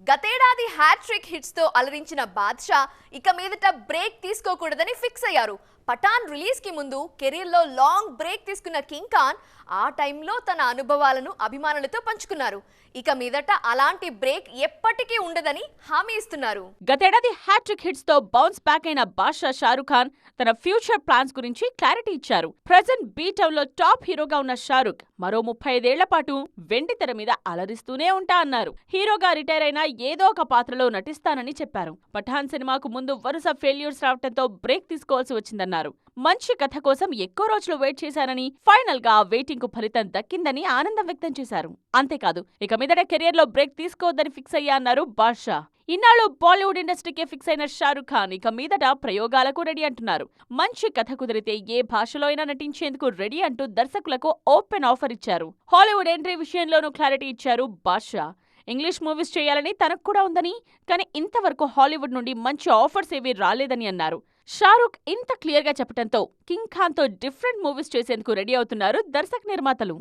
గతేడాది hat trick hits తో అలరించిన బాద్షా ఇక మీదట బ్రేక్ తీసుకోకూడదని ఫిక్స్ అయ్యారు. పఠాన్ రిలీజ్ కి ముందు కెరీర్ లో లాంగ్ బ్రేక్ తీసుకున్న కింగ్ ఖాన్ ఆ టైంలో తన అనుభవాలను అభిమానులతో పంచుకున్నారు. ఇక మీదట అలాంటి బ్రేక్ ఎప్పటికీ ఉండదని హామీ ఇస్తున్నారు. గతేడాది హ్యాట్రిక్ హిట్స్ తో బౌన్స్ బ్యాక్ అయిన బాద్షా షారుఖ్ ఖాన్ తన ఫ్యూచర్ ప్లాన్స్ గురించి క్లారిటీ ఇచ్చారు. ప్రెజెంట్ బీ టౌన్ లో టాప్ హీరోగా ఉన్న షారుఖ్ మరో 35 ఏళ్ల పాటు వెండి తెర మీద అలరిస్తూనే ఉంటా అన్నారు. హీరోగా రిటైర్ అయినా ఏదో ఒక పాత్రలో నటిస్తానని చెప్పారు. పఠాన్ సినిమాకు ముందు వరుస ఫెయిల్యూర్స్ రావడంతో బ్రేక్ తీసుకోవాల్సి వచ్చిందన్నారు. మంచి కథ కోసం ఎక్కువ రోజులు వెయిట్ చేశానని, ఫైనల్ గా ఆ వెయిటింగ్ కు ఫలితం దక్కిందని ఆనందం వ్యక్తం చేశారు. అంతేకాదు, ఇక మీదట కెరియర్ లో బ్రేక్ తీసుకోవద్దని ఫిక్స్ అయ్యా అన్నారు బాద్షా. ఇన్నాళ్ళు బాలీవుడ్ ఇండస్ట్రీకే ఫిక్స్ అయిన షారుఖ్ ఖాన్ ఇక మీదట ప్రయోగాలకు రెడీ అంటున్నారు. మంచి కథ కుదిరితే ఏ భాషలో అయినా నటించేందుకు రెడీ అంటూ దర్శకులకు ఓపెన్ ఆఫర్ ఇచ్చారు. హాలీవుడ్ ఎంట్రీ విషయంలోనూ క్లారిటీ ఇచ్చారు బాద్షా. ఇంగ్లీష్ మూవీస్ చేయాలని తనకు కూడా ఉందని, కానీ ఇంతవరకు హాలీవుడ్ నుండి మంచి ఆఫర్స్ ఏవీ రాలేదని అన్నారు. షారుఖ్ ఇంత క్లియర్ గా చెప్పడంతో కింగ్ ఖాన్ తో డిఫరెంట్ మూవీస్ చేసేందుకు రెడీ అవుతున్నారు దర్శక నిర్మాతలు.